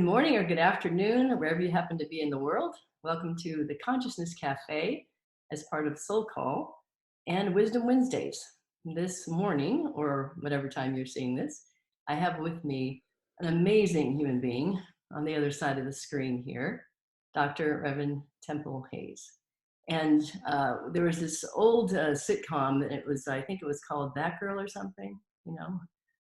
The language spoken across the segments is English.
Good morning or good afternoon, wherever you happen to be in the world. Welcome to the Consciousness Cafe as part of SoulCall and Wisdom Wednesdays. This morning, or whatever time you're seeing this, I have with me an amazing human being on the other side of the screen here, Dr. Reverend Temple Hayes. And there was this old sitcom, and I think it was called That Girl or something,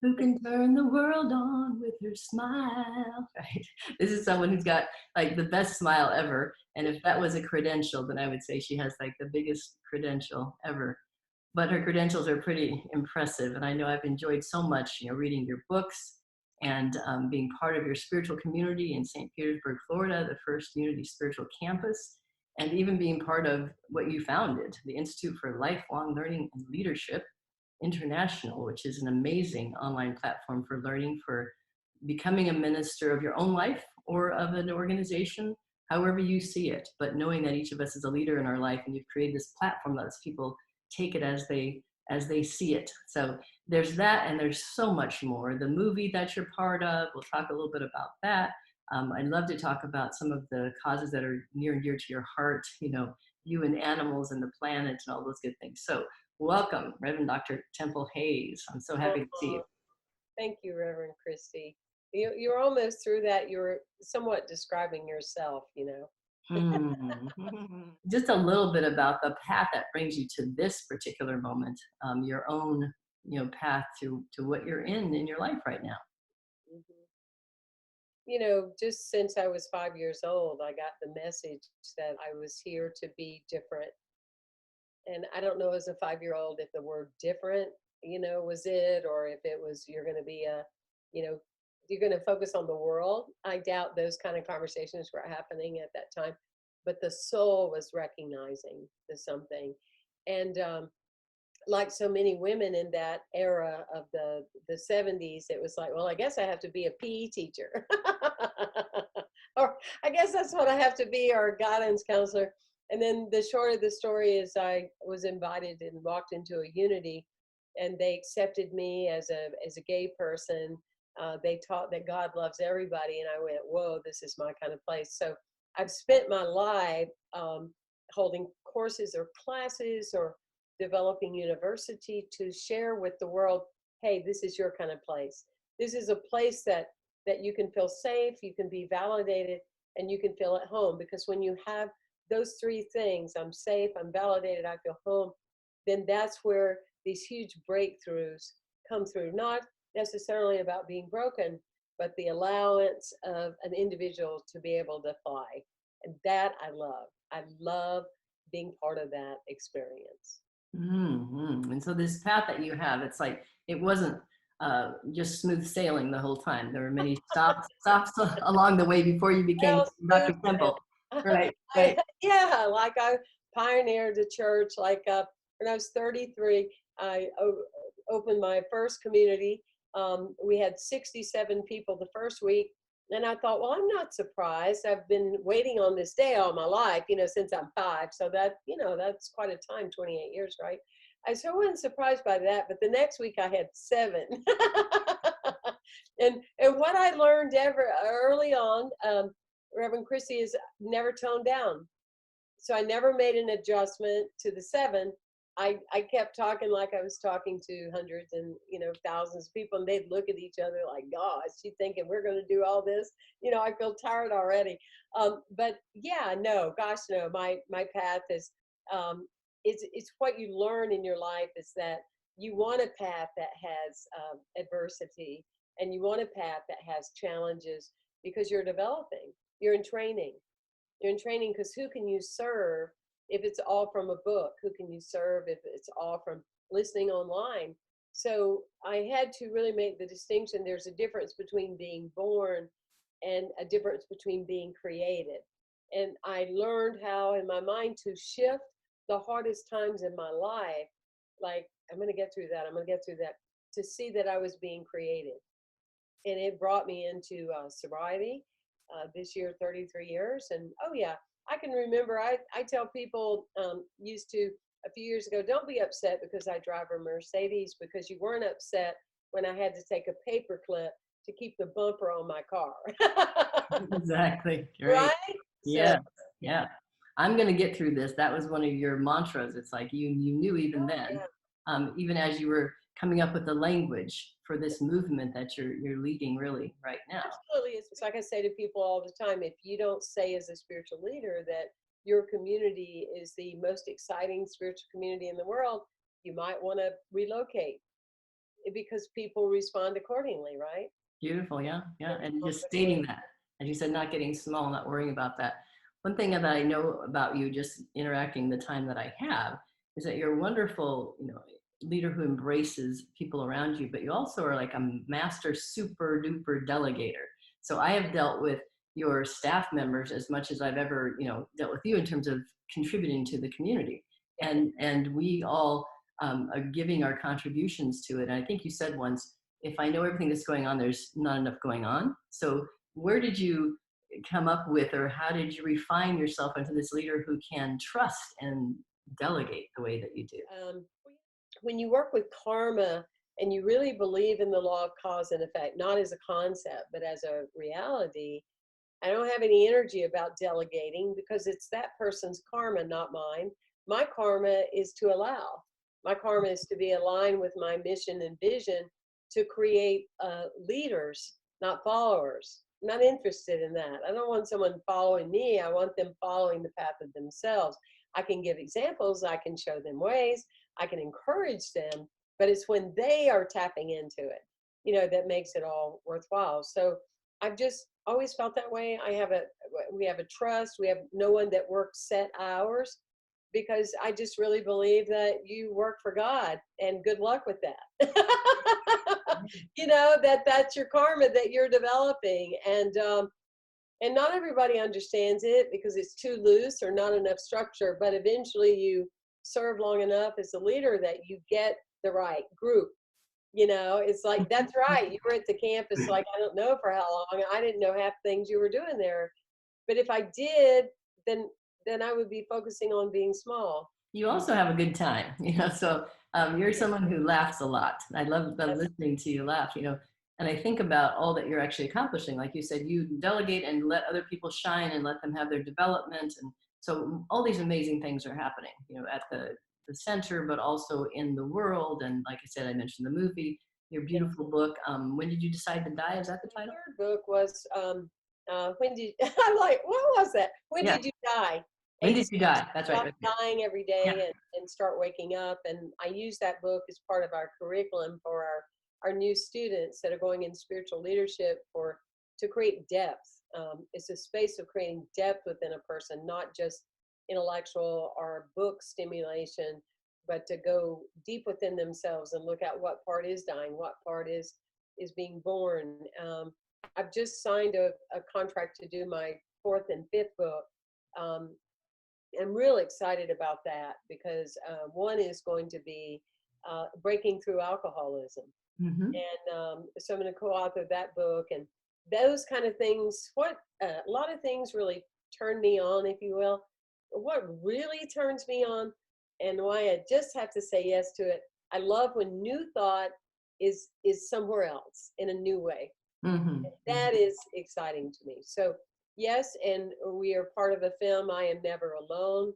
who can turn the world on with her smile, right? This is someone who's got like the best smile ever. And if that was a credential, then I would say she has like the biggest credential ever. But her credentials are pretty impressive. And I know I've enjoyed so much, reading your books and being part of your spiritual community in St. Petersburg, Florida, the first Unity Spiritual Campus, and even being part of what you founded, the Institute for Lifelong Learning and Leadership International, which is an amazing online platform for learning, for becoming a minister of your own life or of an organization, however you see it, but knowing that each of us is a leader in our life, and you've created this platform that lets people take it as they see it. So there's that, and there's so much more. The movie that you're part of, we'll talk a little bit about that. I'd love to talk about some of the causes that are near and dear to your heart, you and animals and the planet and all those good things. So welcome, Reverend Dr. Temple Hayes. I'm so happy to see you. Thank you, Reverend Christie. You're almost through that. You're somewhat describing yourself, Just a little bit about the path that brings you to this particular moment, your own, path to what you're in your life right now. Just since I was 5 years old, I got the message that I was here to be different. And I don't know as a 5-year-old if the word different, was it, or if it was, you're going to be you're going to focus on the world. I doubt those kind of conversations were happening at that time, but the soul was recognizing the something. And like so many women in that era of the 70s, it was like, well, I guess I have to be a PE teacher. Or I guess that's what I have to be, or a guidance counselor. And then the short of the story is I was invited and walked into a Unity, and they accepted me as a gay person. They taught that God loves everybody, and I went, whoa, this is my kind of place. So I've spent my life holding courses or classes or developing university to share with the world, hey, this is your kind of place. This is a place that you can feel safe, you can be validated, and you can feel at home. Because when you have those three things, I'm safe, I'm validated, I feel home, then that's where these huge breakthroughs come through. Not necessarily about being broken, but the allowance of an individual to be able to fly. And that I love. I love being part of that experience. Mm-hmm. And so this path that you have, it's like, it wasn't just smooth sailing the whole time. There were many stops along the way before you became Dr. Temple. Right. Yeah, like I pioneered the church. Like when I was 33, I opened my first community. We had 67 people the first week. And I thought, well, I'm not surprised. I've been waiting on this day all my life, since I'm 5. So that, that's quite a time, 28 years, right? I wasn't surprised by that. But the next week I had 7. and what I learned early on, Reverend Christie, is never toned down. So I never made an adjustment to the 7. I kept talking like I was talking to hundreds and, thousands of people, and they'd look at each other like, gosh, she thinking we're going to do all this? I feel tired already. But yeah, no, gosh, no, my path is, it's what you learn in your life is that you want a path that has adversity, and you want a path that has challenges, because you're developing, you're in training. You're in training because who can you serve if it's all from a book? Who can you serve if it's all from listening online? So I had to really make the distinction. There's a difference between being born and a difference between being created. And I learned how in my mind to shift the hardest times in my life, like, I'm going to get through that, I'm going to get through that, to see that I was being created. And it brought me into sobriety this year, 33 years. And oh yeah, I can remember, I tell people used to, a few years ago, don't be upset because I drive a Mercedes, because you weren't upset when I had to take a paper clip to keep the bumper on my car. Exactly. Great. Right? So, Yeah. Yeah. I'm going to get through this. That was one of your mantras. It's like you knew even then, yeah, even as you were coming up with the language for this movement that you're leading really right now. absolutely. It's like I say to people all the time, if you don't say as a spiritual leader that your community is the most exciting spiritual community in the world, you might want to relocate because people respond accordingly, right? Beautiful. Yeah. They Yeah. And respond just stating accordingly. that, as you said, not getting small, not worrying about that. One thing that I know about you, just interacting the time that I have, is that you're a wonderful, leader who embraces people around you, but you also are like a master super duper delegator. So I have dealt with your staff members as much as I've ever, dealt with you in terms of contributing to the community. And we all are giving our contributions to it. And I think you said once, if I know everything that's going on, there's not enough going on. So where did you come up with, or how did you refine yourself into this leader who can trust and delegate the way that you do? Um, when you work with karma and you really believe in the law of cause and effect, not as a concept, but as a reality, I don't have any energy about delegating because it's that person's karma, not mine. My karma is to allow. My karma is to be aligned with my mission and vision to create leaders, not followers. I'm not interested in that. I don't want someone following me. I want them following the path of themselves. I can give examples. I can show them ways. I can encourage them. But it's when they are tapping into it, that makes it all worthwhile. So I've just always felt that way. We have a trust. We have no one that works set hours because I just really believe that you work for God and good luck with that. That's your karma that you're developing. And not everybody understands it because it's too loose or not enough structure, but eventually you serve long enough as a leader that you get the right group. It's like, that's right. You were at the campus, like, I don't know for how long. I didn't know half the things you were doing there. But if I did, then I would be focusing on being small. You also have a good time, so you're Yeah, someone who laughs a lot. I love that's listening to you laugh, and I think about all that you're actually accomplishing. Like you said, you delegate and let other people shine and let them have their development. And so all these amazing things are happening, at the center, but also in the world. And like I said, I mentioned the movie, your yes. beautiful book. When did you decide to die? Is that the The title? third book was when did I'm like, what was that? When Yeah. did you die? When Eight did you die? That's right. Stop Okay. dying every Yeah. day and start waking up. And I use that book as part of our curriculum for our new students that are going in spiritual leadership to create depth. It's a space of creating depth within a person, not just intellectual or book stimulation, but to go deep within themselves and look at what part is dying, what part is being born. I've just signed a contract to do my fourth and fifth book. Um, I'm real excited about that because one is going to be breaking through alcoholism. Hmm. And so I'm going to co-author that book and those kind of things. A lot of things really turn me on, if you will. What really turns me on and why I just have to say yes to it. I love when new thought is somewhere else in a new way. Hmm. That is exciting to me. So yes, and we are part of a film, I Am Never Alone,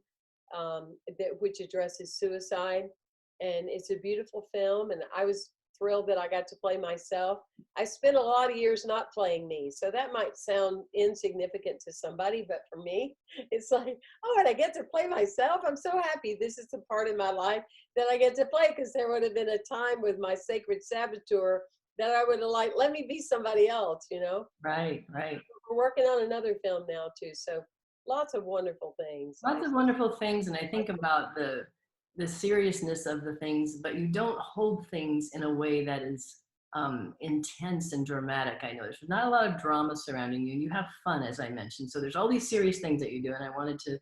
which addresses suicide, and it's a beautiful film. And I was thrilled that I got to play myself. I spent a lot of years not playing me, so that might sound insignificant to somebody, but for me, it's like, oh, and I get to play myself. I'm so happy. This is the part in my life that I get to play because there would have been a time with my sacred saboteur that I would have like, let me be somebody else. Right. Right. We're working on another film now too. So lots of wonderful things. Lots of wonderful things, and I think about the seriousness of the things, but you don't hold things in a way that is intense and dramatic. I know there's not a lot of drama surrounding you, and you have fun, as I mentioned. So there's all these serious things that you do, and I wanted to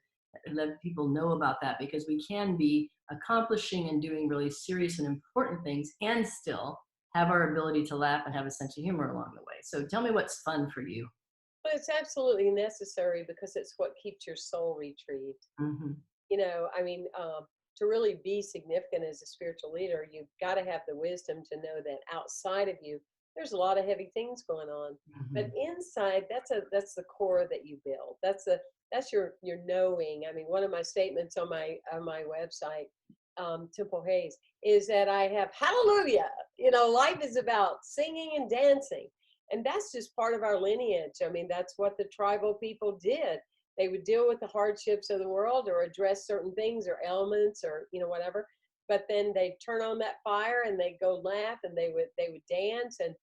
let people know about that because we can be accomplishing and doing really serious and important things, and still have our ability to laugh and have a sense of humor along the way. So tell me what's fun for you. But it's absolutely necessary because it's what keeps your soul retrieved. Hmm. I mean, to really be significant as a spiritual leader, you've got to have the wisdom to know that outside of you, there's a lot of heavy things going on. But Mhm. inside, that's the core that you build. That's your knowing. I mean, one of my statements on my website, Temple Hayes, is that I have hallelujah. Life is about singing and dancing, and that's just part of our lineage. I mean, that's what the tribal people did. They would deal with the hardships of the world or address certain things or elements or whatever. But then they'd turn on that fire and they'd go laugh and they would dance and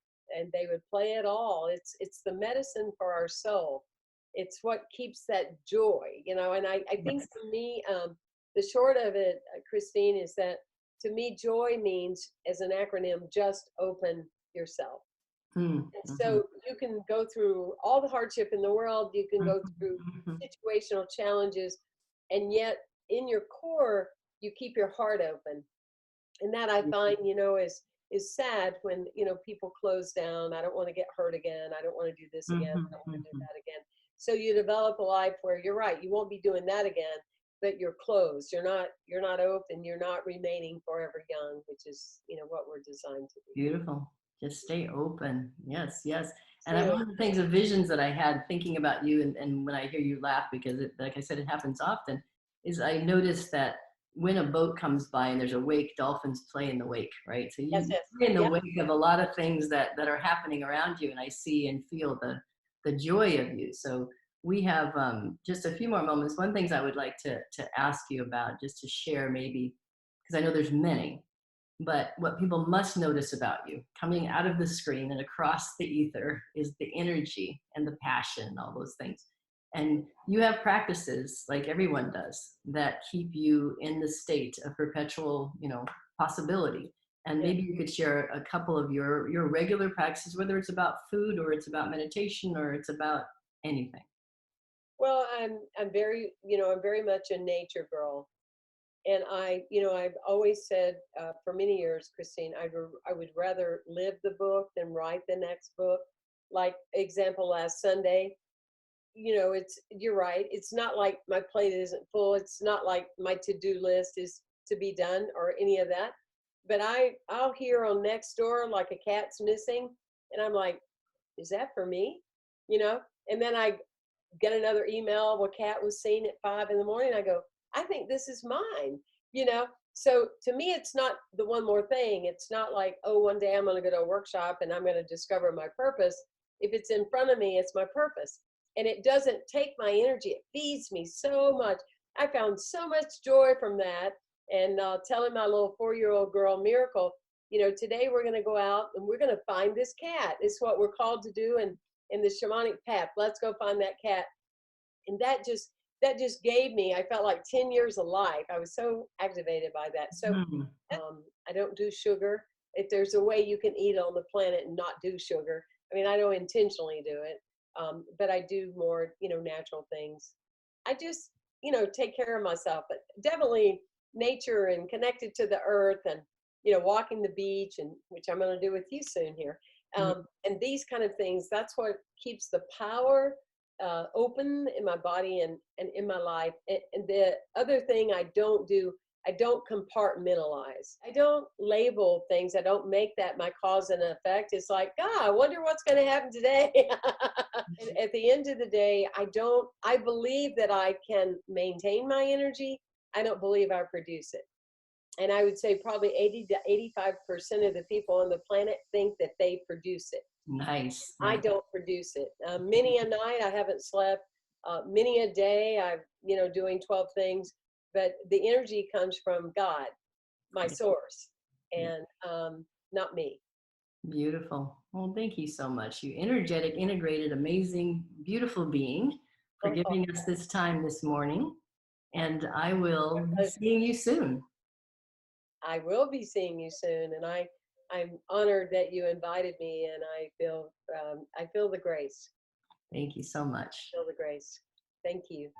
they would play it all. It's the medicine for our soul. It's what keeps that joy. And I think Yes. for me, the short of it, Christine, is that to me, joy means, as an acronym, just open yourself. Mm, And mhm, so you can go through all the hardship in the world, you can go mhm, through mhm. situational challenges, and yet in your core, you keep your heart open. And that I find, is sad when, people close down. I don't want to get hurt again. I don't want to do this again. I Mhm, don't want to do mhm. that again. So you develop a life where you're right, you won't be doing that again, but you're closed. You're not open, you're not remaining forever young, which is, what we're designed to be. Beautiful. Just stay open. Yes, yes. And Stay one of the things of visions that I had thinking about you, and when I hear you laugh, because like I said, it happens often, is I noticed that when a boat comes by and there's a wake, dolphins play in the wake, right? So Yes, you yes. play in the Yeah. wake of a lot of things that are happening around you, and I see and feel the joy of you. So we have just a few more moments. One things I would like to ask you about, just to share maybe, because I know there's many, but what people must notice about you coming out of the screen and across the ether is the energy and the passion and all those things. And you have practices, like everyone does, that keep you in the state of perpetual, possibility. And Yeah. maybe you could share a couple of your regular practices, whether it's about food or it's about meditation or it's about anything. Well, I'm very much a nature girl. And I've always said, for many years, Christine, I would rather live the book than write the next book. Like example, last Sunday, you're right. It's not like my plate isn't full. It's not like my to-do list is to be done or any of that. But I'll hear on next door like a cat's missing, and I'm like, is that for me? You know? And then I get another email where cat was seen at 5 in the morning. I go, I think this is mine, you know? So to me, it's not the one more thing. It's not like, oh, one day I'm going to go to a workshop and I'm going to discover my purpose. If it's in front of me, it's my purpose. And it doesn't take my energy. It feeds me so much. I found so much joy from that. And telling my little 4-year-old girl, Miracle, today we're going to go out and we're going to find this cat. It's what we're called to do. And in the shamanic path, let's go find that cat. And that just gave me, I felt like 10 years of life. I was so activated by that. So Mhm. I don't do sugar. If there's a way you can eat on the planet and not do sugar, I mean, I don't intentionally do it, but I do more, natural things. I just, take care of myself, but definitely nature and connected to the earth and, walking the beach, and which I'm going to do with you soon here. Yeah. And these kind of things, that's what keeps the power open in my body and in my life. And the other thing I don't do, I don't compartmentalize. I don't label things. I don't make that my cause and effect. It's like, God, I wonder what's going to happen today. And at the end of the day, I believe that I can maintain my energy. I don't believe I produce it. And I would say probably 80 to 85% of the people on the planet think that they produce it. Nice, I nice. don't produce it. Many a night I haven't slept. Many a day I'm, doing 12 things. But the energy comes from God, my source, Yeah. and not me. Beautiful. Well, thank you so much. You energetic, integrated, amazing, beautiful being for Oh, giving us this time this morning. And I will be because seeing you soon. I will be seeing you soon, and I'm honored that you invited me, and I feel the grace. Thank you so much. Feel the grace. Thank you.